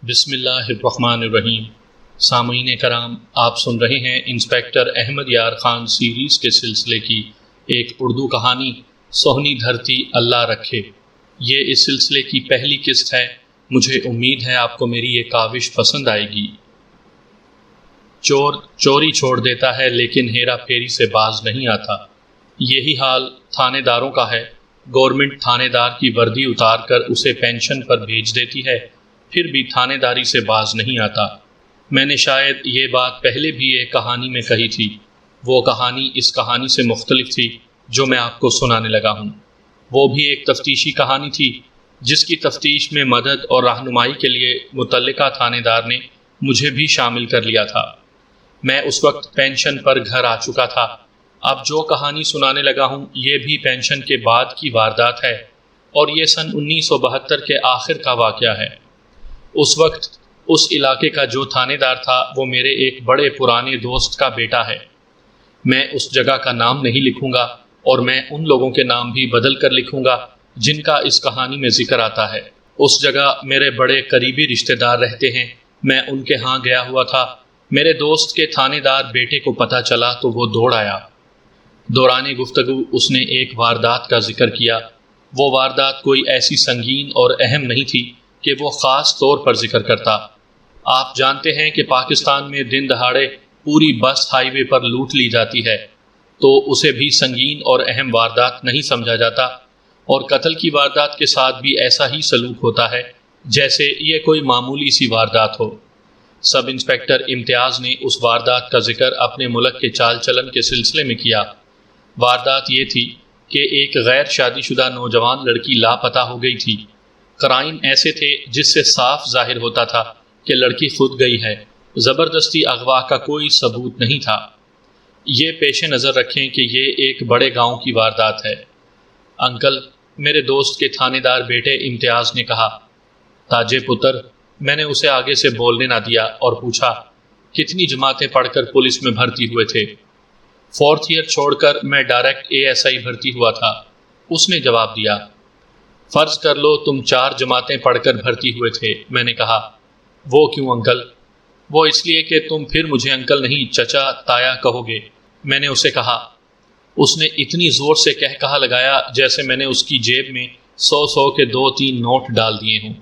بسم اللہ الرحمن الرحیم۔ سامعین کرام، آپ سن رہے ہیں انسپیکٹر احمد یار خان سیریز کے سلسلے کی ایک اردو کہانی سہنی دھرتی اللہ رکھے۔ یہ اس سلسلے کی پہلی قسط ہے۔ مجھے امید ہے آپ کو میری یہ کاوش پسند آئے گی۔ چور چوری چھوڑ دیتا ہے لیکن ہیرا پھیری سے باز نہیں آتا۔ یہی حال تھانے داروں کا ہے۔ گورنمنٹ تھانے دار کی وردی اتار کر اسے پینشن پر بھیج دیتی ہے، پھر بھی تھانے داری سے باز نہیں آتا۔ میں نے شاید یہ بات پہلے بھی ایک کہانی میں کہی تھی۔ وہ کہانی اس کہانی سے مختلف تھی جو میں آپ کو سنانے لگا ہوں۔ وہ بھی ایک تفتیشی کہانی تھی جس کی تفتیش میں مدد اور رہنمائی کے لیے متعلقہ تھانے دار نے مجھے بھی شامل کر لیا تھا۔ میں اس وقت پینشن پر گھر آ چکا تھا۔ اب جو کہانی سنانے لگا ہوں یہ بھی پینشن کے بعد کی واردات ہے اور یہ سن 1972 کے آخر کا واقعہ ہے۔ اس وقت اس علاقے کا جو تھانے دار تھا وہ میرے ایک بڑے پرانے دوست کا بیٹا ہے۔ میں اس جگہ کا نام نہیں لکھوں گا اور میں ان لوگوں کے نام بھی بدل کر لکھوں گا جن کا اس کہانی میں ذکر آتا ہے۔ اس جگہ میرے بڑے قریبی رشتہ دار رہتے ہیں۔ میں ان کے ہاں گیا ہوا تھا۔ میرے دوست کے تھانے دار بیٹے کو پتہ چلا تو وہ دوڑ آیا۔ دوران گفتگو اس نے ایک واردات کا ذکر کیا۔ وہ واردات کوئی ایسی سنگین اور اہم نہیں تھی کہ وہ خاص طور پر ذکر کرتا۔ آپ جانتے ہیں کہ پاکستان میں دن دہاڑے پوری بس ہائی وے پر لوٹ لی جاتی ہے تو اسے بھی سنگین اور اہم واردات نہیں سمجھا جاتا، اور قتل کی واردات کے ساتھ بھی ایسا ہی سلوک ہوتا ہے جیسے یہ کوئی معمولی سی واردات ہو۔ سب انسپیکٹر امتیاز نے اس واردات کا ذکر اپنے ملک کے چال چلن کے سلسلے میں کیا۔ واردات یہ تھی کہ ایک غیر شادی شدہ نوجوان لڑکی لاپتہ ہو گئی تھی۔ قرائن ایسے تھے جس سے صاف ظاہر ہوتا تھا کہ لڑکی خود گئی ہے۔ زبردستی اغوا کا کوئی ثبوت نہیں تھا۔ یہ پیش نظر رکھیں کہ یہ ایک بڑے گاؤں کی واردات ہے۔ انکل، میرے دوست کے تھانے دار بیٹے امتیاز نے کہا۔ تاجے پتر، میں نے اسے آگے سے بولنے نہ دیا اور پوچھا، کتنی جماعتیں پڑھ کر پولیس میں بھرتی ہوئے تھے؟ 4th ایئر چھوڑ کر میں ڈائریکٹ ASI بھرتی ہوا تھا، اس نے جواب دیا۔ فرض کر لو تم 4 جماعتیں پڑھ کر بھرتی ہوئے تھے، میں نے کہا۔ وہ کیوں انکل؟ وہ اس لیے کہ تم پھر مجھے انکل نہیں چچا تایا کہو گے، میں نے اسے کہا۔ اس نے اتنی زور سے کہا لگایا جیسے میں نے اس کی جیب میں 100 کے 2-3 نوٹ ڈال دیے ہوں۔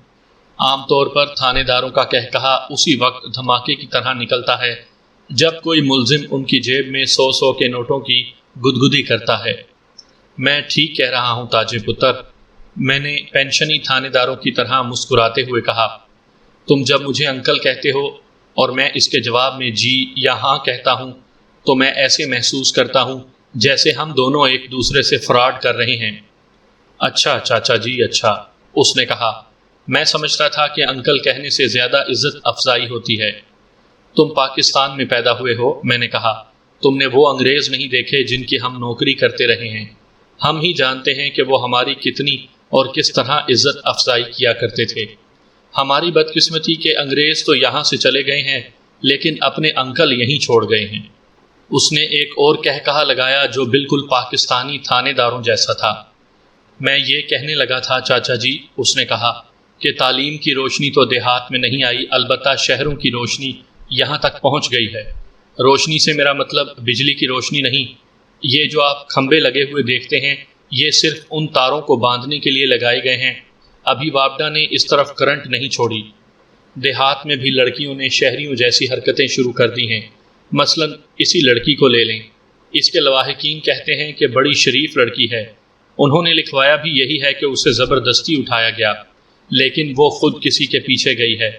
عام طور پر تھانے داروں کا کہا اسی وقت دھماکے کی طرح نکلتا ہے جب کوئی ملزم ان کی جیب میں 100 کے نوٹوں کی گدگدی کرتا ہے۔ میں ٹھیک کہہ رہا ہوں تاجے پتر، میں نے پینشنی تھانے داروں کی طرح مسکراتے ہوئے کہا۔ تم جب مجھے انکل کہتے ہو اور میں اس کے جواب میں جی یا ہاں کہتا ہوں تو میں ایسے محسوس کرتا ہوں جیسے ہم دونوں ایک دوسرے سے فراڈ کر رہے ہیں۔ اچھا چاچا جی، اچھا، اس نے کہا۔ میں سمجھتا تھا کہ انکل کہنے سے زیادہ عزت افزائی ہوتی ہے۔ تم پاکستان میں پیدا ہوئے ہو، میں نے کہا۔ تم نے وہ انگریز نہیں دیکھے جن کی ہم نوکری کرتے رہے ہیں۔ ہم ہی جانتے ہیں کہ وہ ہماری کتنی اور کس طرح عزت افزائی کیا کرتے تھے۔ ہماری بدقسمتی کہ انگریز تو یہاں سے چلے گئے ہیں لیکن اپنے انکل یہیں چھوڑ گئے ہیں۔ اس نے ایک اور کہا لگایا جو بالکل پاکستانی تھانے داروں جیسا تھا۔ میں یہ کہنے لگا تھا چاچا جی، اس نے کہا، کہ تعلیم کی روشنی تو دیہات میں نہیں آئی، البتہ شہروں کی روشنی یہاں تک پہنچ گئی ہے۔ روشنی سے میرا مطلب بجلی کی روشنی نہیں۔ یہ جو آپ کھمبے لگے ہوئے دیکھتے ہیں یہ صرف ان تاروں کو باندھنے کے لیے لگائے گئے ہیں۔ ابھی وابڈا نے اس طرف کرنٹ نہیں چھوڑی۔ دیہات میں بھی لڑکیوں نے شہریوں جیسی حرکتیں شروع کر دی ہیں۔ مثلا اسی لڑکی کو لے لیں۔ اس کے لواحقین کہتے ہیں کہ بڑی شریف لڑکی ہے۔ انہوں نے لکھوایا بھی یہی ہے کہ اسے زبردستی اٹھایا گیا، لیکن وہ خود کسی کے پیچھے گئی ہے۔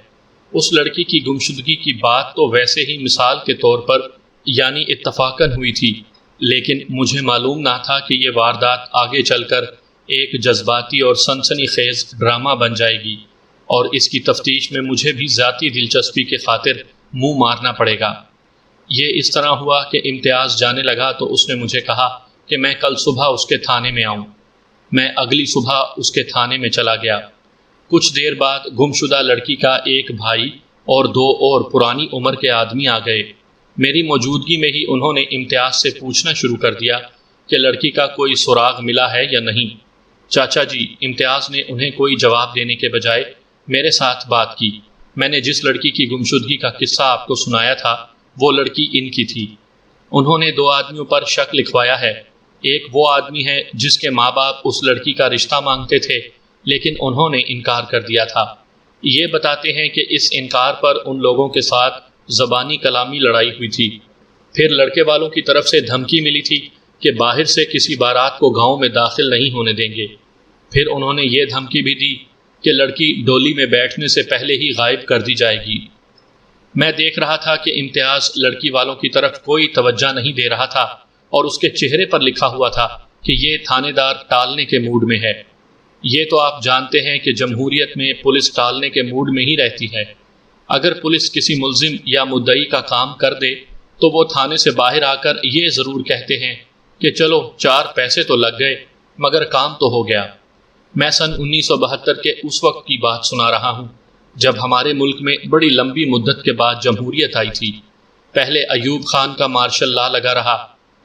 اس لڑکی کی گمشدگی کی بات تو ویسے ہی مثال کے طور پر یعنی اتفاقاً ہوئی تھی، لیکن مجھے معلوم نہ تھا کہ یہ واردات آگے چل کر ایک جذباتی اور سنسنی خیز ڈرامہ بن جائے گی، اور اس کی تفتیش میں مجھے بھی ذاتی دلچسپی کے خاطر منہ مارنا پڑے گا۔ یہ اس طرح ہوا کہ امتیاز جانے لگا تو اس نے مجھے کہا کہ میں کل صبح اس کے تھانے میں آؤں۔ میں اگلی صبح اس کے تھانے میں چلا گیا۔ کچھ دیر بعد گمشدہ لڑکی کا ایک بھائی اور 2 اور پرانی عمر کے آدمی آ گئے۔ میری موجودگی میں ہی انہوں نے امتیاز سے پوچھنا شروع کر دیا کہ لڑکی کا کوئی سراغ ملا ہے یا نہیں۔ چاچا جی، امتیاز نے انہیں کوئی جواب دینے کے بجائے میرے ساتھ بات کی۔ میں نے جس لڑکی کی گمشدگی کا قصہ آپ کو سنایا تھا وہ لڑکی ان کی تھی۔ انہوں نے 2 آدمیوں پر شک لکھوایا ہے۔ ایک وہ آدمی ہے جس کے ماں باپ اس لڑکی کا رشتہ مانگتے تھے لیکن انہوں نے انکار کر دیا تھا۔ یہ بتاتے ہیں کہ اس انکار پر ان لوگوں کے ساتھ زبانی کلامی لڑائی ہوئی تھی۔ پھر لڑکے والوں کی طرف سے دھمکی ملی تھی کہ باہر سے کسی بارات کو گاؤں میں داخل نہیں ہونے دیں گے۔ پھر انہوں نے یہ دھمکی بھی دی کہ لڑکی ڈولی میں بیٹھنے سے پہلے ہی غائب کر دی جائے گی۔ میں دیکھ رہا تھا کہ امتیاز لڑکی والوں کی طرف کوئی توجہ نہیں دے رہا تھا اور اس کے چہرے پر لکھا ہوا تھا کہ یہ تھانے دار ٹالنے کے موڈ میں ہے۔ یہ تو آپ جانتے ہیں کہ جمہوریت میں پولیس ٹالنے کے موڈ میں ہی رہتی ہے۔ اگر پولیس کسی ملزم یا مدعی کا کام کر دے تو وہ تھانے سے باہر آ کر یہ ضرور کہتے ہیں کہ چلو 4 پیسے تو لگ گئے مگر کام تو ہو گیا۔ میں سن 1972 کے اس وقت کی بات سنا رہا ہوں جب ہمارے ملک میں بڑی لمبی مدت کے بعد جمہوریت آئی تھی۔ پہلے ایوب خان کا مارشل لا لگا رہا،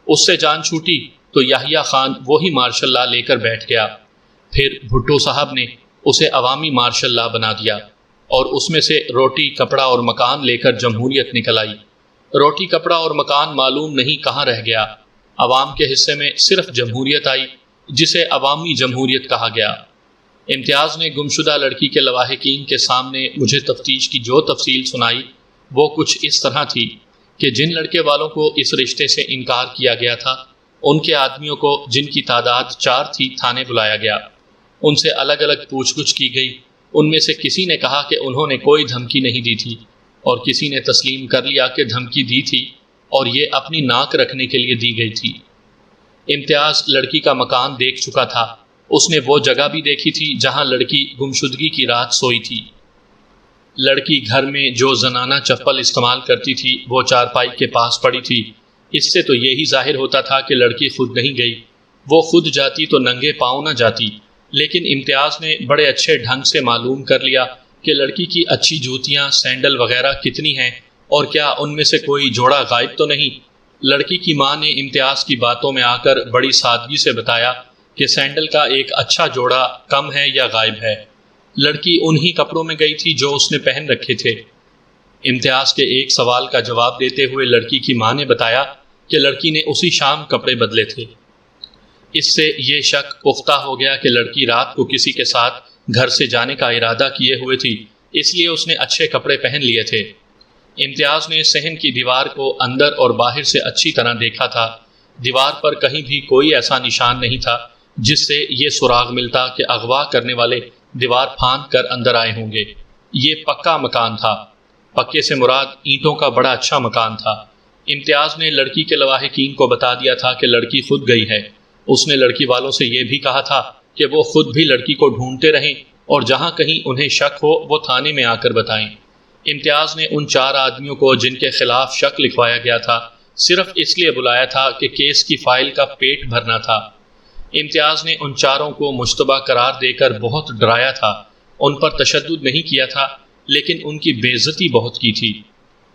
اس سے جان چھوٹی تو یحییٰ خان وہی مارشل لا لے کر بیٹھ گیا۔ پھر بھٹو صاحب نے اسے عوامی مارشل لا بنا دیا اور اس میں سے روٹی کپڑا اور مکان لے کر جمہوریت نکل آئی۔ روٹی کپڑا اور مکان معلوم نہیں کہاں رہ گیا۔ عوام کے حصے میں صرف جمہوریت آئی جسے عوامی جمہوریت کہا گیا۔ امتیاز نے گمشدہ لڑکی کے لواحقین کے سامنے مجھے تفتیش کی جو تفصیل سنائی وہ کچھ اس طرح تھی کہ جن لڑکے والوں کو اس رشتے سے انکار کیا گیا تھا ان کے آدمیوں کو، جن کی تعداد 4 تھی، تھانے بلایا گیا۔ ان سے الگ الگ پوچھ گچھ کی گئی۔ ان میں سے کسی نے کہا کہ انہوں نے کوئی دھمکی نہیں دی تھی اور کسی نے تسلیم کر لیا کہ دھمکی دی تھی اور یہ اپنی ناک رکھنے کے لیے دی گئی تھی۔ امتیاز لڑکی کا مکان دیکھ چکا تھا۔ اس نے وہ جگہ بھی دیکھی تھی جہاں لڑکی گمشدگی کی رات سوئی تھی۔ لڑکی گھر میں جو زنانہ چپل استعمال کرتی تھی وہ چارپائی کے پاس پڑی تھی۔ اس سے تو یہی ظاہر ہوتا تھا کہ لڑکی خود نہیں گئی۔ وہ خود جاتی تو ننگے پاؤں نہ جاتی، لیکن امتیاز نے بڑے اچھے ڈھنگ سے معلوم کر لیا کہ لڑکی کی اچھی جوتیاں، سینڈل وغیرہ کتنی ہیں اور کیا ان میں سے کوئی جوڑا غائب تو نہیں۔ لڑکی کی ماں نے امتیاز کی باتوں میں آ کر بڑی سادگی سے بتایا کہ سینڈل کا ایک اچھا جوڑا کم ہے یا غائب ہے۔ لڑکی انہی کپڑوں میں گئی تھی جو اس نے پہن رکھے تھے۔ امتیاز کے ایک سوال کا جواب دیتے ہوئے لڑکی کی ماں نے بتایا کہ لڑکی نے اسی شام کپڑے بدلے تھے۔ اس سے یہ شک پختہ ہو گیا کہ لڑکی رات کو کسی کے ساتھ گھر سے جانے کا ارادہ کیے ہوئے تھی، اس لیے اس نے اچھے کپڑے پہن لیے تھے۔ امتیاز نے صحن کی دیوار کو اندر اور باہر سے اچھی طرح دیکھا تھا۔ دیوار پر کہیں بھی کوئی ایسا نشان نہیں تھا جس سے یہ سراغ ملتا کہ اغوا کرنے والے دیوار پھاند کر اندر آئے ہوں گے۔ یہ پکا مکان تھا۔ پکے سے مراد اینٹوں کا بڑا اچھا مکان تھا۔ امتیاز نے لڑکی کے لواحقین کو بتا دیا تھا کہ لڑکی خود گئی ہے۔ اس نے لڑکی والوں سے یہ بھی کہا تھا کہ وہ خود بھی لڑکی کو ڈھونڈتے رہیں اور جہاں کہیں انہیں شک ہو وہ تھانے میں آ کر بتائیں۔ امتیاز نے ان 4 آدمیوں کو جن کے خلاف شک لکھوایا گیا تھا صرف اس لیے بلایا تھا کہ کیس کی فائل کا پیٹ بھرنا تھا۔ امتیاز نے ان 4 کو مشتبہ قرار دے کر بہت ڈرایا تھا۔ ان پر تشدد نہیں کیا تھا لیکن ان کی بے عزتی بہت کی تھی۔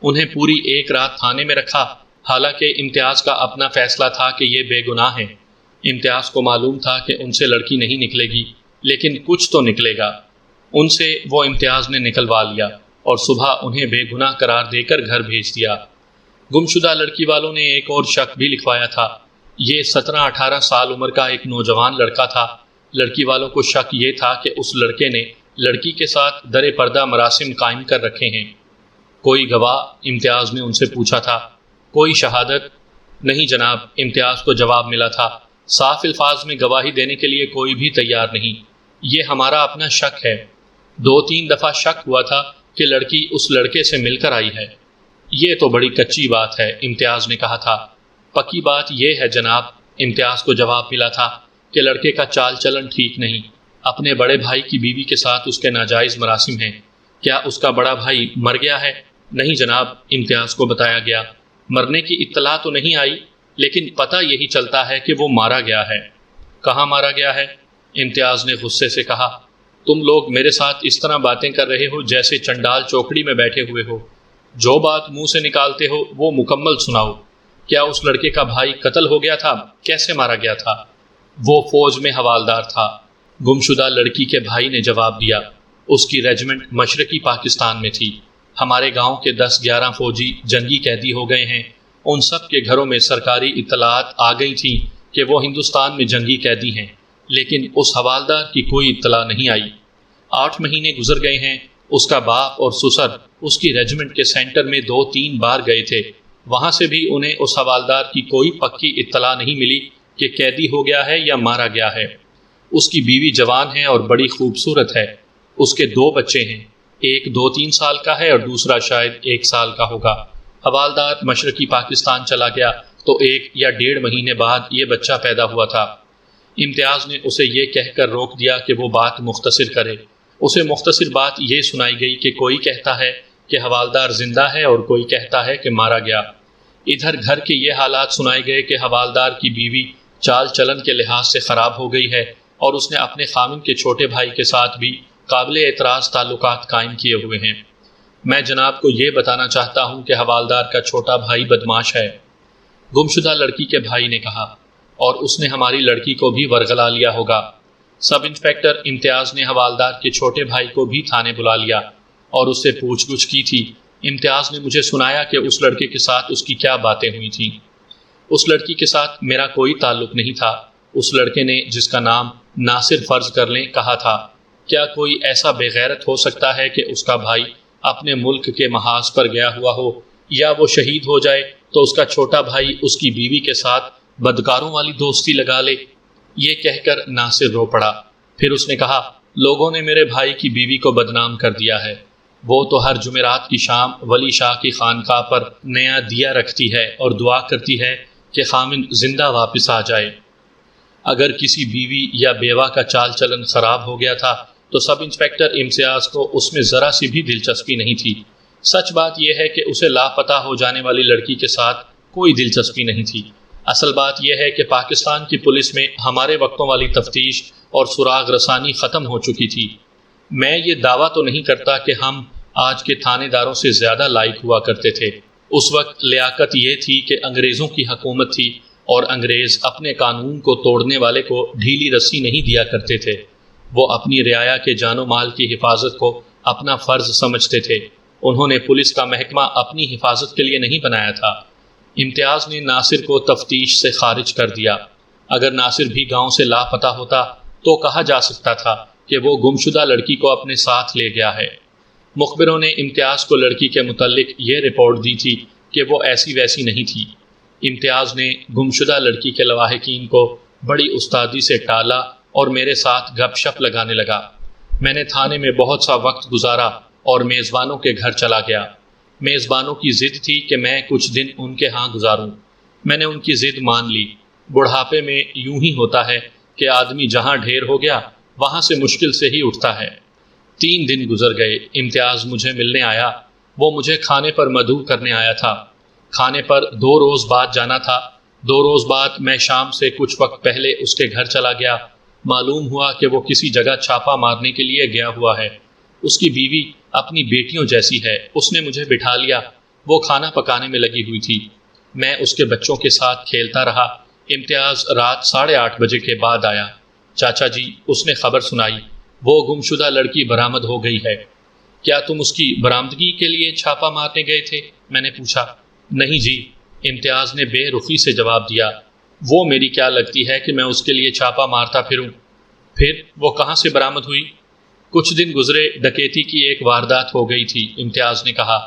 انہیں پوری 1 رات تھانے میں رکھا، حالانکہ امتیاز کا اپنا فیصلہ تھا کہ یہ بے گناہ ہیں۔ امتیاز کو معلوم تھا کہ ان سے لڑکی نہیں نکلے گی لیکن کچھ تو نکلے گا۔ ان سے وہ امتیاز نے نکلوا لیا اور صبح انہیں بے گناہ قرار دے کر گھر بھیج دیا۔ گمشدہ لڑکی والوں نے ایک اور شک بھی لکھوایا تھا۔ یہ 17-18 سال عمر کا ایک نوجوان لڑکا تھا۔ لڑکی والوں کو شک یہ تھا کہ اس لڑکے نے لڑکی کے ساتھ در پردہ مراسم قائم کر رکھے ہیں۔ کوئی گواہ؟ امتیاز نے ان سے پوچھا تھا۔ کوئی شہادت؟ نہیں جناب، امتیاز کو جواب ملا تھا۔ صاف الفاظ میں گواہی دینے کے لیے کوئی بھی تیار نہیں۔ یہ ہمارا اپنا شک ہے۔ 2-3 دفعہ شک ہوا تھا کہ لڑکی اس لڑکے سے مل کر آئی ہے۔ یہ تو بڑی کچی بات ہے، امتیاز نے کہا تھا۔ پکی بات یہ ہے جناب، امتیاز کو جواب ملا تھا، کہ لڑکے کا چال چلن ٹھیک نہیں۔ اپنے بڑے بھائی کی بیوی کے ساتھ اس کے ناجائز مراسم ہیں۔ کیا اس کا بڑا بھائی مر گیا ہے؟ نہیں جناب، امتیاز کو بتایا گیا۔ مرنے کی اطلاع تو نہیں آئی لیکن پتہ یہی چلتا ہے کہ وہ مارا گیا ہے۔ کہاں مارا گیا ہے؟ امتیاز نے غصے سے کہا۔ تم لوگ میرے ساتھ اس طرح باتیں کر رہے ہو جیسے چنڈال چوکڑی میں بیٹھے ہوئے ہو۔ جو بات منہ سے نکالتے ہو وہ مکمل سناؤ۔ کیا اس لڑکے کا بھائی قتل ہو گیا تھا؟ کیسے مارا گیا تھا؟ وہ فوج میں حوالدار تھا، گمشدہ لڑکی کے بھائی نے جواب دیا۔ اس کی ریجمنٹ مشرقی پاکستان میں تھی۔ ہمارے گاؤں کے 10-11 فوجی جنگی قیدی ہو گئے ہیں۔ ان سب کے گھروں میں سرکاری اطلاعات آ گئی تھیں کہ وہ ہندوستان میں جنگی قیدی ہیں، لیکن اس حوالدار کی کوئی اطلاع نہیں آئی۔ 8 مہینے گزر گئے ہیں۔ اس کا باپ اور سسر اس کی ریجمنٹ کے سینٹر میں 2-3 بار گئے تھے۔ وہاں سے بھی انہیں اس حوالدار کی کوئی پکی اطلاع نہیں ملی کہ قیدی ہو گیا ہے یا مارا گیا ہے۔ اس کی بیوی جوان ہے اور بڑی خوبصورت ہے۔ اس کے 2 بچے ہیں، ایک 2-3 سال کا ہے اور دوسرا شاید 1 سال کا ہوگا۔ حوالدار مشرقی پاکستان چلا گیا تو 1 یا 1.5 مہینے بعد یہ بچہ پیدا ہوا تھا۔ امتیاز نے اسے یہ کہہ کر روک دیا کہ وہ بات مختصر کرے۔ اسے مختصر بات یہ سنائی گئی کہ کوئی کہتا ہے کہ حوالدار زندہ ہے اور کوئی کہتا ہے کہ مارا گیا۔ ادھر گھر کے یہ حالات سنائے گئے کہ حوالدار کی بیوی چال چلن کے لحاظ سے خراب ہو گئی ہے اور اس نے اپنے خامن کے چھوٹے بھائی کے ساتھ بھی قابل اعتراض تعلقات قائم کیے ہوئے ہیں۔ میں جناب کو یہ بتانا چاہتا ہوں کہ حوالدار کا چھوٹا بھائی بدماش ہے، گمشدہ لڑکی کے بھائی نے کہا، اور اس نے ہماری لڑکی کو بھی ورغلا لیا ہوگا۔ سب انسپکٹر امتیاز نے حوالدار کے چھوٹے بھائی کو بھی تھانے بلا لیا اور اس سے پوچھ گچھ کی تھی۔ امتیاز نے مجھے سنایا کہ اس لڑکے کے ساتھ اس کی کیا باتیں ہوئی تھیں۔ اس لڑکی کے ساتھ میرا کوئی تعلق نہیں تھا۔ اس لڑکے نے، جس کا نام ناصر فرض کر لیں، کہا تھا، کیا کوئی ایسا بے غیرت ہو سکتا ہے کہ اس کا بھائی اپنے ملک کے محاذ پر گیا ہوا ہو یا وہ شہید ہو جائے تو اس کا چھوٹا بھائی اس کی بیوی کے ساتھ بدکاروں والی دوستی لگا لے؟ یہ کہہ کر ناصر رو پڑا۔ پھر اس نے کہا، لوگوں نے میرے بھائی کی بیوی کو بدنام کر دیا ہے۔ وہ تو ہر جمعرات کی شام ولی شاہ کی خانقاہ پر نیا دیا رکھتی ہے اور دعا کرتی ہے کہ خامن زندہ واپس آ جائے۔ اگر کسی بیوی یا بیوہ کا چال چلن خراب ہو گیا تھا تو سب انسپکٹر امتیاز کو اس میں ذرا سی بھی دلچسپی نہیں تھی۔ سچ بات یہ ہے کہ اسے لاپتہ ہو جانے والی لڑکی کے ساتھ کوئی دلچسپی نہیں تھی۔ اصل بات یہ ہے کہ پاکستان کی پولیس میں ہمارے وقتوں والی تفتیش اور سراغ رسانی ختم ہو چکی تھی۔ میں یہ دعویٰ تو نہیں کرتا کہ ہم آج کے تھانے داروں سے زیادہ لائق ہوا کرتے تھے۔ اس وقت لیاقت یہ تھی کہ انگریزوں کی حکومت تھی اور انگریز اپنے قانون کو توڑنے والے کو ڈھیلی رسی نہیں دیا کرتے تھے۔ وہ اپنی رعایا کے جان و مال کی حفاظت کو اپنا فرض سمجھتے تھے۔ انہوں نے پولیس کا محکمہ اپنی حفاظت کے لیے نہیں بنایا تھا۔ امتیاز نے ناصر کو تفتیش سے خارج کر دیا۔ اگر ناصر بھی گاؤں سے لاپتہ ہوتا تو کہا جا سکتا تھا کہ وہ گمشدہ لڑکی کو اپنے ساتھ لے گیا ہے۔ مخبروں نے امتیاز کو لڑکی کے متعلق یہ رپورٹ دی تھی کہ وہ ایسی ویسی نہیں تھی۔ امتیاز نے گمشدہ لڑکی کے لواحقین کو بڑی استادی سے ٹالا اور میرے ساتھ گپ شپ لگانے لگا۔ میں نے تھانے میں بہت سا وقت گزارا اور میزبانوں کے گھر چلا گیا۔ میزبانوں کی ضد تھی کہ میں کچھ دن ان کے ہاں گزاروں۔ میں نے ان کی ضد مان لی۔ بڑھاپے میں یوں ہی ہوتا ہے کہ آدمی جہاں ڈھیر ہو گیا وہاں سے مشکل سے ہی اٹھتا ہے۔ 3 دن گزر گئے۔ امتیاز مجھے ملنے آیا۔ وہ مجھے کھانے پر مدعو کرنے آیا تھا۔ کھانے پر 2 روز بعد جانا تھا۔ 2 روز بعد میں شام سے کچھ وقت پہلے اس کے گھر چلا گیا۔ معلوم ہوا کہ وہ کسی جگہ چھاپا مارنے کے لیے گیا ہوا ہے۔ اس کی بیوی اپنی بیٹیوں جیسی ہے۔ اس نے مجھے بٹھا لیا۔ وہ کھانا پکانے میں لگی ہوئی تھی۔ میں اس کے بچوں کے ساتھ کھیلتا رہا۔ امتیاز رات 8:30 بجے کے بعد آیا۔ چاچا جی، اس نے خبر سنائی، وہ گمشدہ لڑکی برآمد ہو گئی ہے۔ کیا تم اس کی برآمدگی کے لیے چھاپا مارنے گئے تھے؟ میں نے پوچھا۔ نہیں جی، امتیاز نے بے رخی سے جواب دیا۔ وہ میری کیا لگتی ہے کہ میں اس کے لیے چھاپا مارتا پھروں؟ پھر وہ کہاں سے برآمد ہوئی؟ کچھ دن گزرے، ڈکیتی کی ایک واردات ہو گئی تھی، امتیاز نے کہا۔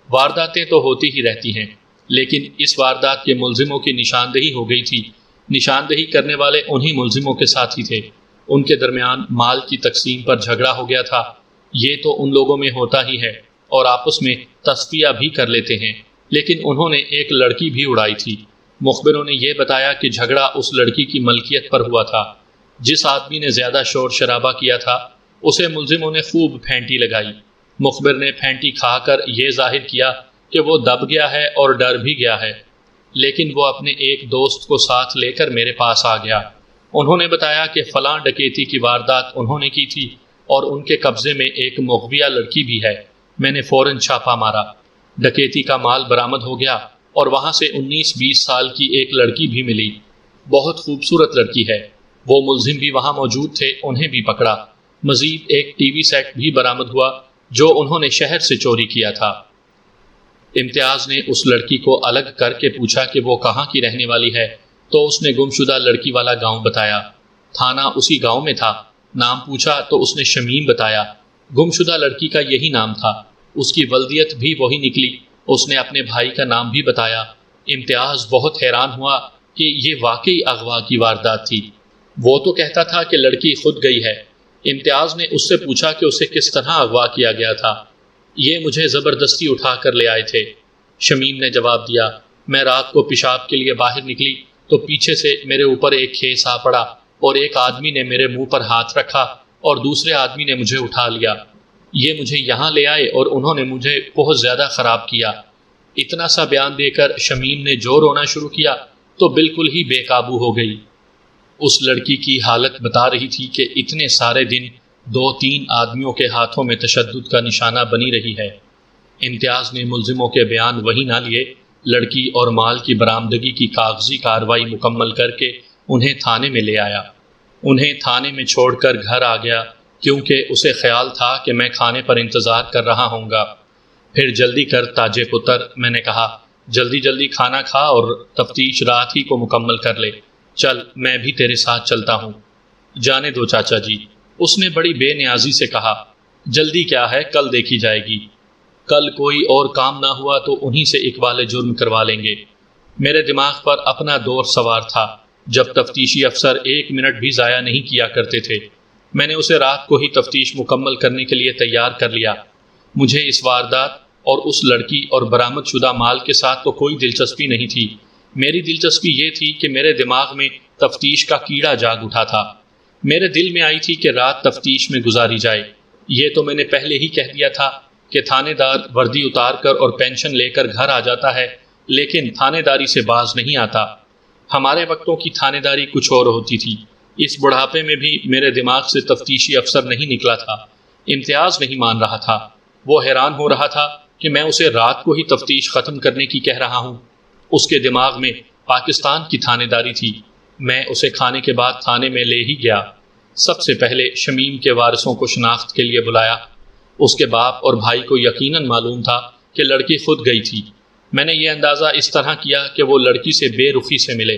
وارداتیں تو ہوتی ہی رہتی ہیں، لیکن اس واردات کے ملزموں کی نشاندہی ہو گئی تھی۔ نشاندہی کرنے والے انہی ملزموں کے ساتھی تھے۔ ان کے درمیان مال کی تقسیم پر جھگڑا ہو گیا تھا۔ یہ تو ان لوگوں میں ہوتا ہی ہے اور آپس میں تصفیہ بھی کر لیتے ہیں، لیکن انہوں نے ایک لڑکی بھی اڑائی تھی۔ مخبروں نے یہ بتایا کہ جھگڑا اس لڑکی کی ملکیت پر ہوا تھا۔ جس آدمی نے زیادہ شور شرابہ کیا تھا اسے ملزموں نے خوب پھینٹی لگائی۔ مخبر نے پھینٹی کھا کر یہ ظاہر کیا کہ وہ دب گیا ہے اور ڈر بھی گیا ہے، لیکن وہ اپنے ایک دوست کو ساتھ لے کر میرے پاس آ گیا۔ انہوں نے بتایا کہ فلاں ڈکیتی کی واردات انہوں نے کی تھی اور ان کے قبضے میں ایک مغویہ لڑکی بھی ہے۔ میں نے فوراً چھاپا مارا۔ ڈکیتی کا مال برآمد ہو گیا اور وہاں سے 19-20 سال کی ایک لڑکی بھی ملی۔ بہت خوبصورت لڑکی ہے۔ وہ ملزم بھی وہاں موجود تھے، انہیں بھی پکڑا۔ مزید ایک ٹی وی سیٹ بھی برآمد ہوا جو انہوں نے شہر سے چوری کیا تھا۔ امتیاز نے اس لڑکی کو الگ کر کے پوچھا کہ وہ کہاں کی رہنے والی ہے، تو اس نے گمشدہ لڑکی والا گاؤں بتایا۔ تھانہ اسی گاؤں میں تھا۔ نام پوچھا تو اس نے شمیم بتایا۔ گمشدہ لڑکی کا یہی نام تھا، اس کی ولدیت بھی وہی نکلی۔ اس نے اپنے بھائی کا نام بھی بتایا۔ امتیاز بہت حیران ہوا کہ یہ واقعی اغوا کی واردات تھی۔ وہ تو کہتا تھا کہ لڑکی خود گئی ہے۔ امتیاز نے اس سے پوچھا کہ اسے کس طرح اغوا کیا گیا تھا۔ یہ مجھے زبردستی اٹھا کر لے آئے تھے، شمیم نے جواب دیا۔ میں رات کو پیشاب کے لیے باہر نکلی تو پیچھے سے میرے اوپر ایک کھیس آ پڑا اور ایک آدمی نے میرے منہ پر ہاتھ رکھا اور دوسرے آدمی نے مجھے اٹھا لیا۔ یہ مجھے یہاں لے آئے اور انہوں نے مجھے بہت زیادہ خراب کیا۔ اتنا سا بیان دے کر شمیم نے جو رونا شروع کیا تو بالکل ہی بے قابو ہو گئی۔ اس لڑکی کی حالت بتا رہی تھی کہ اتنے سارے دن 2-3 آدمیوں کے ہاتھوں میں تشدد کا نشانہ بنی رہی ہے۔ امتیاز نے ملزموں کے بیان وہی نہ لیے، لڑکی اور مال کی برآمدگی کی کاغذی کارروائی مکمل کر کے انہیں تھانے میں لے آیا۔ انہیں تھانے میں چھوڑ کر گھر آ گیا کیونکہ اسے خیال تھا کہ میں کھانے پر انتظار کر رہا ہوں گا۔ پھر جلدی کر تاجے پتر، میں نے کہا، جلدی جلدی کھانا کھا اور تفتیش رات ہی کو مکمل کر لے۔ چل، میں بھی تیرے ساتھ چلتا ہوں۔ جانے دو چاچا جی، اس نے بڑی بے نیازی سے کہا۔ جلدی کیا ہے، کل دیکھی جائے گی۔ کل کوئی اور کام نہ ہوا تو انہی سے اقبال جرم کروا لیں گے۔ میرے دماغ پر اپنا دور سوار تھا، جب تفتیشی افسر 1 منٹ بھی ضائع نہیں کیا کرتے تھے۔ میں نے اسے رات کو ہی تفتیش مکمل کرنے کے لیے تیار کر لیا۔ مجھے اس واردات اور اس لڑکی اور برآمد شدہ مال کے ساتھ تو کوئی دلچسپی نہیں تھی۔ میری دلچسپی یہ تھی کہ میرے دماغ میں تفتیش کا کیڑا جاگ اٹھا تھا۔ میرے دل میں آئی تھی کہ رات تفتیش میں گزاری جائے۔ یہ تو میں نے پہلے ہی کہہ دیا تھا کہ تھانے دار وردی اتار کر اور پینشن لے کر گھر آ جاتا ہے، لیکن تھانے داری سے باز نہیں آتا۔ ہمارے وقتوں کی تھانے داری کچھ اور ہوتی تھی۔ اس بڑھاپے میں بھی میرے دماغ سے تفتیشی افسر نہیں نکلا تھا۔ امتیاز نہیں مان رہا تھا۔ وہ حیران ہو رہا تھا کہ میں اسے رات کو ہی تفتیش ختم کرنے کی کہہ رہا ہوں۔ اس کے دماغ میں پاکستان کی تھانے داری تھی۔ میں اسے کھانے کے بعد تھانے میں لے ہی گیا۔ سب سے پہلے شمیم کے وارثوں کو شناخت کے لیے بلایا۔ اس کے باپ اور بھائی کو یقیناً معلوم تھا کہ لڑکی خود گئی تھی۔ میں نے یہ اندازہ اس طرح کیا کہ وہ لڑکی سے بے رخی سے ملے۔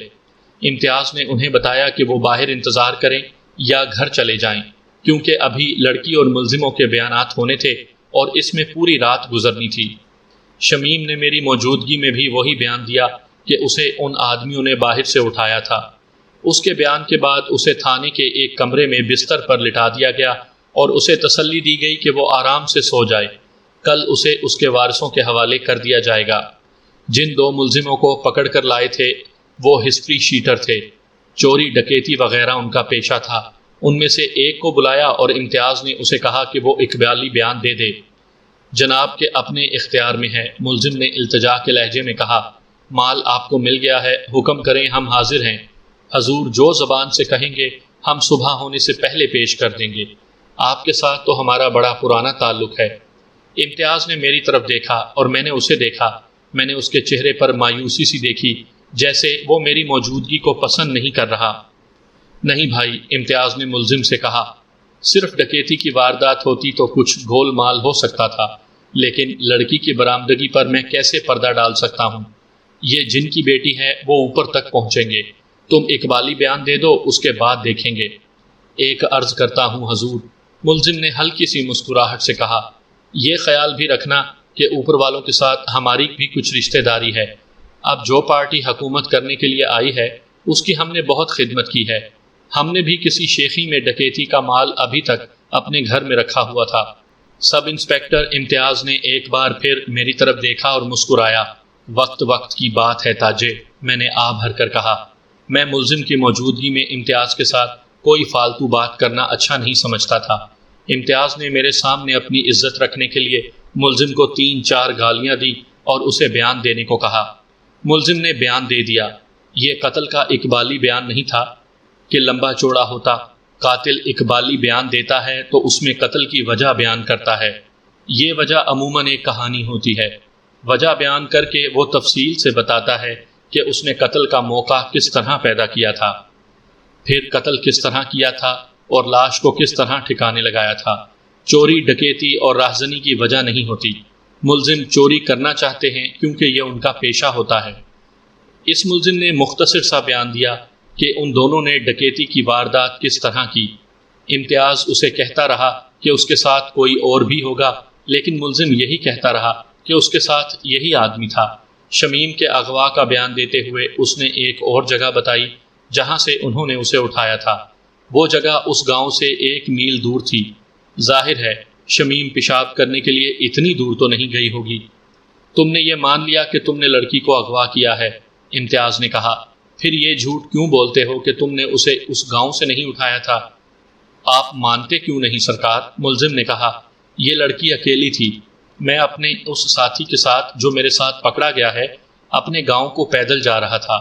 امتیاز نے انہیں بتایا کہ وہ باہر انتظار کریں یا گھر چلے جائیں، کیونکہ ابھی لڑکی اور ملزموں کے بیانات ہونے تھے اور اس میں پوری رات گزرنی تھی۔ شمیم نے میری موجودگی میں بھی وہی بیان دیا کہ اسے ان آدمیوں نے باہر سے اٹھایا تھا۔ اس کے بیان کے بعد اسے تھانے کے ایک کمرے میں بستر پر لٹا دیا گیا اور اسے تسلی دی گئی کہ وہ آرام سے سو جائے۔ کل اسے اس کے وارثوں کے حوالے کر دیا جائے گا۔ جن 2 ملزموں کو پکڑ کر لائے تھے وہ ہسٹری شیٹر تھے۔ چوری ڈکیتی وغیرہ ان کا پیشہ تھا۔ ان میں سے ایک کو بلایا اور امتیاز نے اسے کہا کہ وہ اقبالی بیان دے دے۔ جناب کے اپنے اختیار میں ہے، ملزم نے التجا کے لہجے میں کہا۔ مال آپ کو مل گیا ہے، حکم کریں، ہم حاضر ہیں۔ حضور جو زبان سے کہیں گے ہم صبح ہونے سے پہلے پیش کر دیں گے۔ آپ کے ساتھ تو ہمارا بڑا پرانا تعلق ہے۔ امتیاز نے میری طرف دیکھا اور میں نے اسے دیکھا۔ میں نے اس کے چہرے پر مایوسی سی دیکھی، جیسے وہ میری موجودگی کو پسند نہیں کر رہا۔ نہیں بھائی، امتیاز نے ملزم سے کہا، صرف ڈکیتی کی واردات ہوتی تو کچھ گول مال ہو سکتا تھا، لیکن لڑکی کی برآمدگی پر میں کیسے پردہ ڈال سکتا ہوں؟ یہ جن کی بیٹی ہے وہ اوپر تک پہنچیں گے۔ تم اقبالی بیان دے دو، اس کے بعد دیکھیں گے۔ ایک عرض کرتا ہوں حضور، ملزم نے ہلکی سی مسکراہٹ سے کہا، یہ خیال بھی رکھنا کہ اوپر والوں کے ساتھ ہماری بھی کچھ رشتہ داری ہے۔ اب جو پارٹی حکومت کرنے کے لیے آئی ہے اس کی ہم نے بہت خدمت کی ہے۔ ہم نے بھی کسی شیخی میں ڈکیتی کا مال ابھی تک اپنے گھر میں رکھا ہوا تھا۔ سب انسپیکٹر امتیاز نے ایک بار پھر میری طرف دیکھا اور مسکرایا۔ وقت وقت کی بات ہے تاجے، میں نے آ بھر کر کہا۔ میں ملزم کی موجودگی میں امتیاز کے ساتھ کوئی فالتو بات کرنا اچھا نہیں سمجھتا تھا۔ امتیاز نے میرے سامنے اپنی عزت رکھنے کے لیے ملزم کو 3-4 گالیاں دی اور اسے بیان دینے کو کہا۔ ملزم نے بیان دے دیا۔ یہ قتل کا اقبالی بیان نہیں تھا کہ لمبا چوڑا ہوتا۔ قاتل اقبالی بیان دیتا ہے تو اس میں قتل کی وجہ بیان کرتا ہے۔ یہ وجہ عموماً ایک کہانی ہوتی ہے۔ وجہ بیان کر کے وہ تفصیل سے بتاتا ہے کہ اس نے قتل کا موقع کس طرح پیدا کیا تھا، پھر قتل کس طرح کیا تھا اور لاش کو کس طرح ٹھکانے لگایا تھا۔ چوری، ڈکیتی اور راہزنی کی وجہ نہیں ہوتی، ملزم چوری کرنا چاہتے ہیں کیونکہ یہ ان کا پیشہ ہوتا ہے۔ اس ملزم نے مختصر سا بیان دیا کہ ان دونوں نے ڈکیتی کی واردات کس طرح کی۔ امتیاز اسے کہتا رہا کہ اس کے ساتھ کوئی اور بھی ہوگا، لیکن ملزم یہی کہتا رہا کہ اس کے ساتھ یہی آدمی تھا۔ شمیم کے اغوا کا بیان دیتے ہوئے اس نے ایک اور جگہ بتائی جہاں سے انہوں نے اسے اٹھایا تھا۔ وہ جگہ اس گاؤں سے 1 میل دور تھی۔ ظاہر ہے شمیم پیشاب کرنے کے لیے اتنی دور تو نہیں گئی ہوگی۔ تم نے یہ مان لیا کہ تم نے لڑکی کو اغوا کیا ہے، امتیاز نے کہا۔ پھر یہ جھوٹ کیوں بولتے ہو کہ تم نے اسے اس گاؤں سے نہیں اٹھایا تھا؟ آپ مانتے کیوں نہیں سرکار؟ ملزم نے کہا۔ یہ لڑکی اکیلی تھی، میں اپنے اس ساتھی کے ساتھ جو میرے ساتھ پکڑا گیا ہے اپنے گاؤں کو پیدل جا رہا تھا۔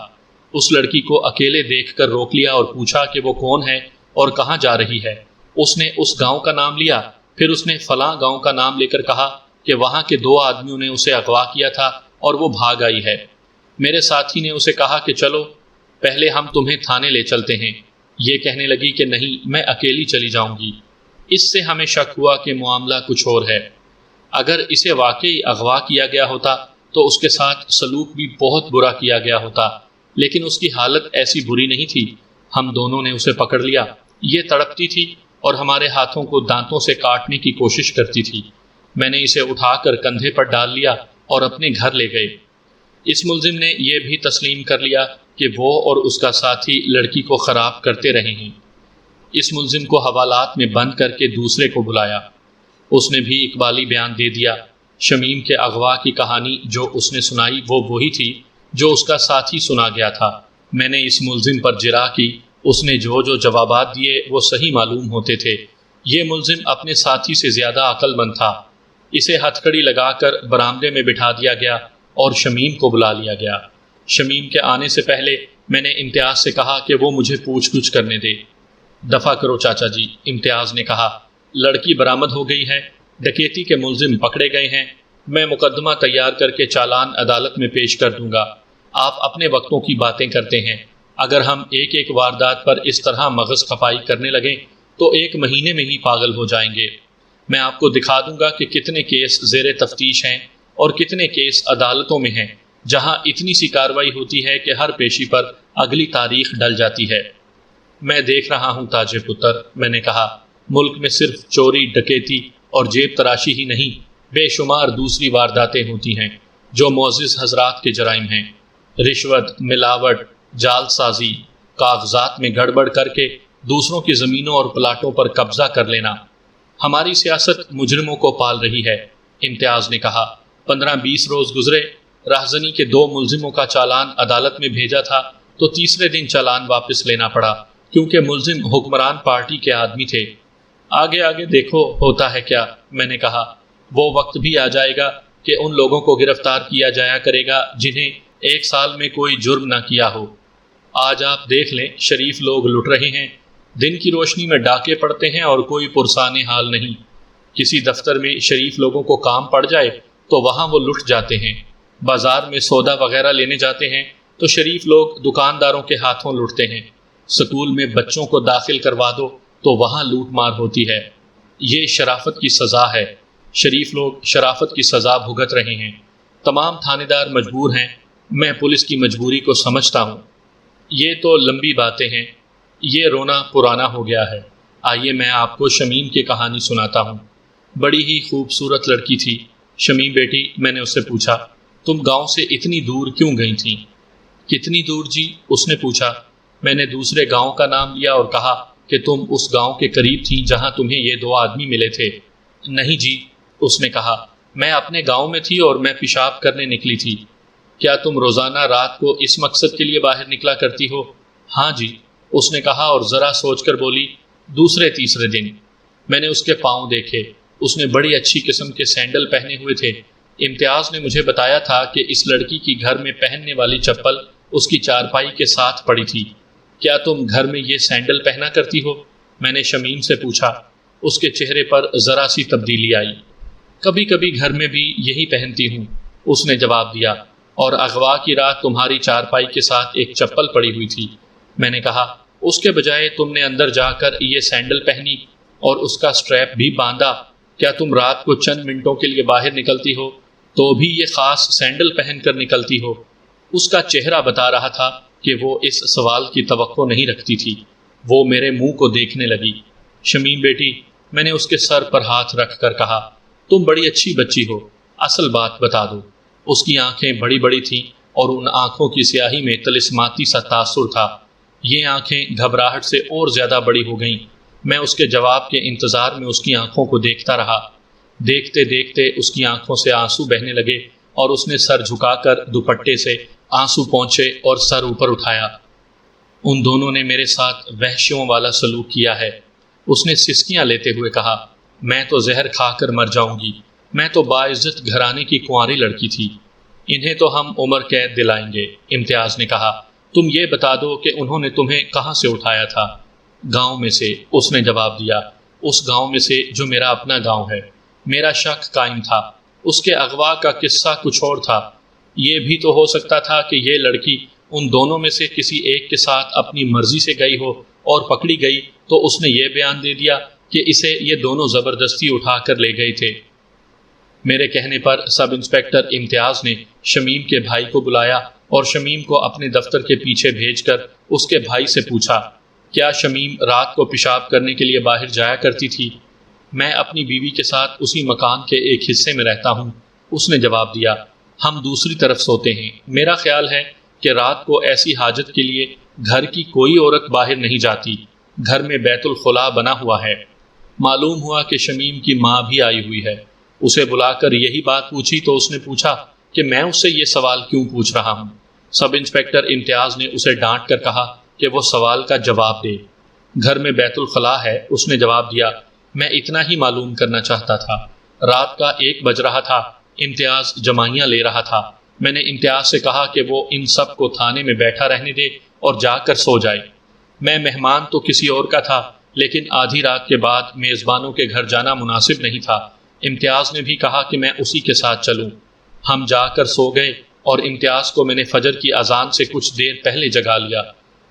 اس لڑکی کو اکیلے دیکھ کر روک لیا اور پوچھا کہ وہ کون ہے اور کہاں جا رہی ہے۔ اس نے اس گاؤں کا نام لیا، پھر اس نے فلاں گاؤں کا نام لے کر کہا کہ وہاں کے 2 آدمیوں نے اسے اغوا کیا تھا اور وہ بھاگ آئی ہے۔ میرے ساتھی نے اسے کہا کہ چلو پہلے ہم تمہیں تھانے لے چلتے ہیں۔ یہ کہنے لگی کہ نہیں، میں اکیلی چلی جاؤں گی۔ اس سے ہمیں شک ہوا کہ معاملہ کچھ اور ہے۔ اگر اسے واقعی اغوا کیا گیا ہوتا تو اس کے ساتھ سلوک بھی بہت برا کیا گیا ہوتا، لیکن اس کی حالت ایسی بری نہیں تھی۔ ہم دونوں نے اسے پکڑ لیا، یہ تڑپتی تھی اور ہمارے ہاتھوں کو دانتوں سے کاٹنے کی کوشش کرتی تھی۔ میں نے اسے اٹھا کر کندھے پر ڈال لیا اور اپنے گھر لے گئے۔ اس ملزم نے یہ بھی تسلیم کر لیا کہ وہ اور اس کا ساتھی لڑکی کو خراب کرتے رہے ہیں۔ اس ملزم کو حوالات میں بند کر کے دوسرے کو بلایا۔ اس نے بھی اقبالی بیان دے دیا۔ شمیم کے اغوا کی کہانی جو اس نے سنائی وہ وہی تھی جو اس کا ساتھی سنا گیا تھا۔ میں نے اس ملزم پر جرح کی، اس نے جو جوابات دیے وہ صحیح معلوم ہوتے تھے۔ یہ ملزم اپنے ساتھی سے زیادہ عقل مند تھا۔ اسے ہتھکڑی لگا کر برآمدے میں بٹھا دیا گیا اور شمیم کو بلا لیا گیا۔ شمیم کے آنے سے پہلے میں نے امتیاز سے کہا کہ وہ مجھے پوچھ گچھ کرنے دے۔ دفع کرو چاچا جی، امتیاز نے کہا۔ لڑکی برآمد ہو گئی ہے، ڈکیتی کے ملزم پکڑے گئے ہیں، میں مقدمہ تیار کر کے چالان عدالت میں پیش کر دوں گا۔ آپ اپنے وقتوں کی باتیں کرتے ہیں، اگر ہم ایک ایک واردات پر اس طرح مغز کھپائی کرنے لگیں تو 1 مہینے میں ہی پاگل ہو جائیں گے۔ میں آپ کو دکھا دوں گا کہ کتنے کیس زیر تفتیش ہیں اور کتنے کیس عدالتوں میں ہیں جہاں اتنی سی کارروائی ہوتی ہے کہ ہر پیشی پر اگلی تاریخ ڈل جاتی ہے۔ میں دیکھ رہا ہوں تاج پتر، میں نے کہا، ملک میں صرف چوری، ڈکیتی اور جیب تراشی ہی نہیں، بے شمار دوسری وارداتیں ہوتی ہیں جو معزز حضرات کے جرائم ہیں۔ رشوت، ملاوٹ، جال سازی، کاغذات میں گڑبڑ کر کے دوسروں کی زمینوں اور پلاٹوں پر قبضہ کر لینا۔ ہماری سیاست مجرموں کو پال رہی ہے، امتیاز نے کہا۔ 15-20 روز گزرے، راہزنی کے 2 ملزموں کا چالان عدالت میں بھیجا تھا تو تیسرے دن چالان واپس لینا پڑا کیونکہ ملزم حکمران پارٹی کے آدمی تھے۔ آگے آگے دیکھو ہوتا ہے کیا، میں نے کہا۔ وہ وقت بھی آ جائے گا کہ ان لوگوں کو گرفتار کیا جایا کرے گا جنہیں 1 سال میں کوئی جرم نہ کیا ہو۔ آج آپ دیکھ لیں، شریف لوگ لٹ رہے ہیں، دن کی روشنی میں ڈاکے پڑتے ہیں اور کوئی پرسان حال نہیں۔ کسی دفتر میں شریف لوگوں کو کام پڑ جائے تو وہاں وہ لٹ جاتے ہیں۔ بازار میں سودا وغیرہ لینے جاتے ہیں تو شریف لوگ دکانداروں کے ہاتھوں لٹتے ہیں۔ سکول میں بچوں کو داخل کروا دو تو وہاں لوٹ مار ہوتی ہے۔ یہ شرافت کی سزا ہے۔ شریف لوگ شرافت کی سزا بھگت رہے ہیں۔ تمام تھانے دار مجبور ہیں، میں پولیس کی مجبوری کو سمجھتا ہوں۔ یہ تو لمبی باتیں ہیں، یہ رونا پرانا ہو گیا ہے۔ آئیے میں آپ کو شمیم کی کہانی سناتا ہوں۔ بڑی ہی خوبصورت لڑکی تھی شمیم بیٹی، میں نے اس سے پوچھا، تم گاؤں سے اتنی دور کیوں گئی تھیں؟ کتنی دور جی؟ اس نے پوچھا۔ میں نے دوسرے گاؤں کا نام لیا اور کہا کہ تم اس گاؤں کے قریب تھیں جہاں تمہیں یہ 2 آدمی ملے تھے۔ نہیں جی، اس نے کہا، میں اپنے گاؤں میں تھی اور میں پیشاب کرنے نکلی تھی۔ کیا تم روزانہ رات کو اس مقصد کے لیے باہر نکلا کرتی ہو؟ ہاں جی، اس نے کہا اور ذرا سوچ کر بولی، دوسرے تیسرے دن میں نے اس کے پاؤں دیکھے، اس نے بڑی اچھی قسم کے سینڈل پہنے ہوئے تھے۔ امتیاز نے مجھے بتایا تھا کہ اس لڑکی کی گھر میں پہننے والی چپل اس کی چارپائی کے ساتھ پڑی تھی۔ کیا تم گھر میں یہ سینڈل پہنا کرتی ہو؟ میں نے شمیم سے پوچھا۔ اس کے چہرے پر ذرا سی تبدیلی آئی۔ کبھی کبھی گھر میں بھی یہی پہنتی ہوں، اس نے جواب دیا۔ اور اغوا کی رات تمہاری چارپائی کے ساتھ ایک چپل پڑی ہوئی تھی۔ میں نے کہا، اس کے بجائے تم نے اندر جا کر یہ سینڈل پہنی اور اس کا سٹریپ بھی باندھا۔ کیا تم رات کو چند منٹوں کے لیے باہر نکلتی ہو تو بھی یہ خاص سینڈل پہن کر نکلتی ہو؟ اس کا چہرہ بتا رہا تھا کہ وہ اس سوال کی توقع نہیں رکھتی تھی۔ وہ میرے منہ کو دیکھنے لگی۔ شمیم بیٹی، میں نے اس کے سر پر ہاتھ رکھ کر کہا، تم بڑی اچھی بچی ہو، اصل بات بتا دو۔ اس کی آنکھیں بڑی بڑی تھیں اور ان آنکھوں کی سیاہی میں طلسماتی سا تاثر تھا۔ یہ آنکھیں گھبراہٹ سے اور زیادہ بڑی ہو گئیں۔ میں اس کے جواب کے انتظار میں اس کی آنکھوں کو دیکھتا رہا۔ دیکھتے دیکھتے اس کی آنکھوں سے آنسو بہنے لگے اور اس نے سر جھکا کر دوپٹے سے آنسو پونچھے اور سر اوپر اٹھایا۔ ان دونوں نے میرے ساتھ وحشیوں والا سلوک کیا ہے، اس نے سسکیاں لیتے ہوئے کہا۔ میں تو زہر کھا کر مر جاؤں گی، میں تو باعزت گھرانے کی کنواری لڑکی تھی، انہیں تو ہم عمر قید دلائیں گے۔ امتیاز نے کہا، تم یہ بتا دو کہ انہوں نے تمہیں کہاں سے اٹھایا تھا؟ گاؤں میں سے، اس نے جواب دیا، اس گاؤں میں سے جو میرا اپنا گاؤں ہے۔ میرا شک قائم تھا، اس کے اغوا کا قصہ کچھ اور تھا۔ یہ بھی تو ہو سکتا تھا کہ یہ لڑکی ان دونوں میں سے کسی ایک کے ساتھ اپنی مرضی سے گئی ہو اور پکڑی گئی تو اس نے یہ بیان دے دیا کہ اسے یہ دونوں زبردستی اٹھا کر لے گئے تھے۔ میرے کہنے پر سب انسپکٹر امتیاز نے شمیم کے بھائی کو بلایا اور شمیم کو اپنے دفتر کے پیچھے بھیج کر اس کے بھائی سے پوچھا، کیا شمیم رات کو پیشاب کرنے کے لیے باہر جایا کرتی تھی؟ میں اپنی بیوی کے ساتھ اسی مکان کے ایک حصے میں رہتا ہوں، اس نے جواب دیا۔ ہم دوسری طرف سوتے ہیں۔ میرا خیال ہے کہ رات کو ایسی حاجت کے لیے گھر کی کوئی عورت باہر نہیں جاتی، گھر میں بیت الخلاء بنا ہوا ہے۔ معلوم ہوا کہ شمیم کی ماں بھی آئی ہوئی ہے۔ اسے بلا کر یہی بات پوچھی تو اس نے پوچھا کہ میں اس سے یہ سوال کیوں پوچھ رہا ہوں؟ سب انسپکٹر امتیاز نے اسے ڈانٹ کر کہا کہ وہ سوال کا جواب دے۔ گھر میں بیت الخلاء ہے، اس نے جواب دیا۔ میں اتنا ہی معلوم کرنا چاہتا تھا۔ رات کا 1 بج رہا تھا، امتیاز جمائیاں لے رہا تھا۔ میں نے امتیاز سے کہا کہ وہ ان سب کو تھانے میں بیٹھا رہنے دے اور جا کر سو جائے۔ میں مہمان تو کسی اور کا تھا، لیکن آدھی رات کے بعد میزبانوں کے گھر جانا مناسب نہیں تھا۔ امتیاز نے بھی کہا کہ میں اسی کے ساتھ چلوں۔ ہم جا کر سو گئے اور امتیاز کو میں نے فجر کی اذان سے کچھ دیر پہلے جگا لیا۔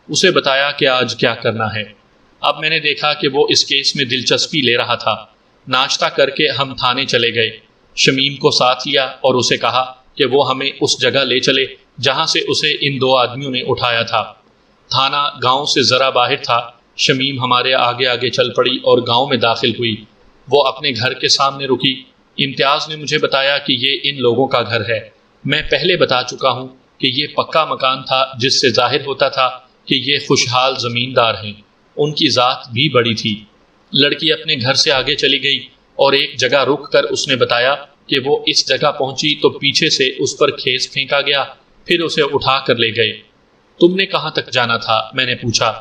اسے بتایا کہ آج کیا کرنا ہے۔ اب میں نے دیکھا کہ وہ اس کیس میں دلچسپی لے رہا تھا۔ ناشتہ کر کے ہم تھانے چلے گئے۔ شمیم کو ساتھ لیا اور اسے کہا کہ وہ ہمیں اس جگہ لے چلے جہاں سے اسے ان 2 آدمیوں نے اٹھایا تھا۔ تھانہ گاؤں سے ذرا باہر تھا۔ شمیم ہمارے آگے آگے چل پڑی اور گاؤں میں داخل ہوئی۔ وہ اپنے گھر کے سامنے رکی۔ امتیاز نے مجھے بتایا کہ یہ ان لوگوں کا گھر ہے۔ میں پہلے بتا چکا ہوں کہ یہ پکا مکان تھا، جس سے ظاہر ہوتا تھا کہ یہ خوشحال زمیندار ہیں۔ ان کی ذات بھی بڑی تھی۔ لڑکی اپنے گھر سے آگے چلی گئی اور ایک جگہ رک کر اس نے بتایا کہ وہ اس جگہ پہنچی تو پیچھے سے اس پر کھیس پھینکا گیا، پھر اسے اٹھا کر لے گئے۔ تم نے کہاں تک جانا تھا؟ میں نے پوچھا۔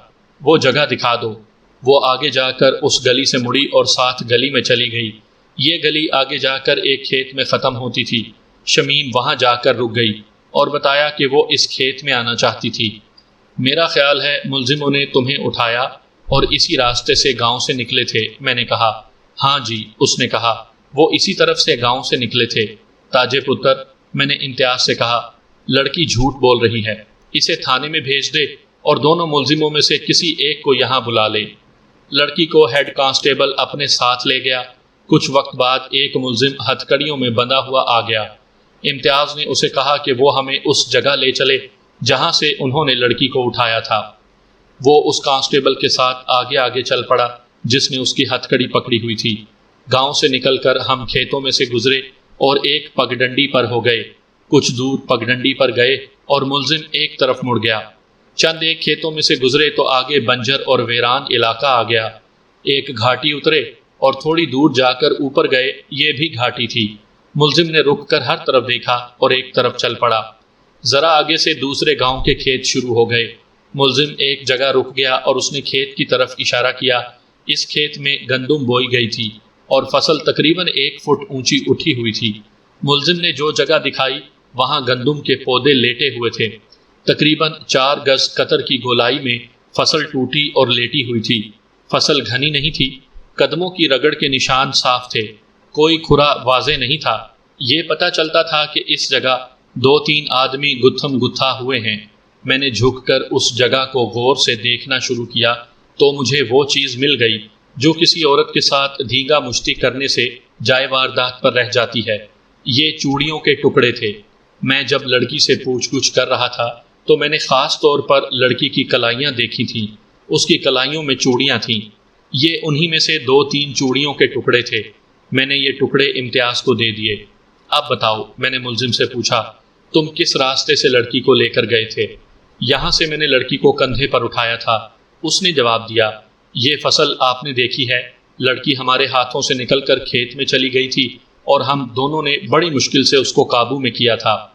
وہ جگہ دکھا دو۔ وہ آگے جا کر اس گلی سے مڑی اور ساتھ گلی میں چلی گئی۔ یہ گلی آگے جا کر ایک کھیت میں ختم ہوتی تھی۔ شمیم وہاں جا کر رک گئی اور بتایا کہ وہ اس کھیت میں آنا چاہتی تھی۔ میرا خیال ہے ملزموں نے تمہیں اٹھایا اور اسی راستے سے گاؤں سے نکلے تھے، میں نے کہا۔ ہاں جی، اس نے کہا، وہ اسی طرف سے گاؤں سے نکلے تھے۔ تاجے پتر، میں نے امتیاز سے کہا، لڑکی جھوٹ بول رہی ہے، اسے تھانے میں بھیج دے اور دونوں ملزموں میں سے کسی ایک کو یہاں بلا لے۔ لڑکی کو ہیڈ کانسٹیبل اپنے ساتھ لے گیا۔ کچھ وقت بعد ایک ملزم ہتھکڑیوں میں بندھا ہوا آ گیا۔ امتیاز نے اسے کہا کہ وہ ہمیں اس جگہ لے چلے جہاں سے انہوں نے لڑکی کو اٹھایا تھا۔ وہ اس کانسٹیبل کے ساتھ آگے آگے چل پڑا جس نے اس کی ہتھکڑی پکڑی ہوئی تھی۔ گاؤں سے نکل کر ہم کھیتوں میں سے گزرے اور ایک پگڈنڈی پر ہو گئے۔ کچھ دور پگڈنڈی پر گئے اور ملزم ایک طرف مڑ گیا۔ چند ایک کھیتوں میں سے گزرے تو آگے بنجر اور ویران علاقہ آ گیا۔ ایک گھاٹی اترے اور تھوڑی دور جا کر اوپر گئے، یہ بھی گھاٹی تھی۔ ملزم نے رک کر ہر طرف دیکھا اور ایک طرف چل پڑا۔ ذرا آگے سے دوسرے گاؤں کے کھیت شروع ہو گئے۔ ملزم ایک جگہ رک گیا اور اس نے کھیت کی طرف اشارہ کیا۔ اس کھیت میں گندم بوئی گئی تھی اور فصل تقریباً 1 فٹ اونچی اٹھی ہوئی تھی۔ ملزم نے جو جگہ دکھائی وہاں گندم کے پودے لیٹے ہوئے تھے۔ تقریباً 4 گز قطر کی گولائی میں فصل ٹوٹی اور لیٹی ہوئی تھی۔ فصل گھنی نہیں تھی، قدموں کی رگڑ کے نشان صاف تھے، کوئی کھرا واضح نہیں تھا۔ یہ پتہ چلتا تھا کہ اس جگہ 2-3 آدمی گتھم گتھا ہوئے ہیں۔ میں نے جھک کر اس جگہ کو غور سے دیکھنا شروع کیا تو مجھے وہ چیز مل گئی جو کسی عورت کے ساتھ دھینگا مشتی کرنے سے جائے واردات پر رہ جاتی ہے۔ یہ چوڑیوں کے ٹکڑے تھے۔ میں جب لڑکی سے پوچھ گچھ کر رہا تھا تو میں نے خاص طور پر لڑکی کی کلائیاں دیکھی تھیں۔ اس کی کلائیوں میں چوڑیاں تھیں۔ یہ انہی میں سے 2-3 چوڑیوں کے ٹکڑے تھے۔ میں نے یہ ٹکڑے امتیاز کو دے دیے۔ اب بتاؤ، میں نے ملزم سے پوچھا، تم کس راستے سے لڑکی کو لے کر گئے تھے؟ یہاں سے میں نے لڑکی کو کندھے پر اٹھایا تھا۔ اس نے جواب دیا، یہ فصل آپ نے دیکھی ہے، لڑکی ہمارے ہاتھوں سے نکل کر کھیت میں چلی گئی تھی اور ہم دونوں نے بڑی مشکل سے اس کو قابو میں کیا تھا۔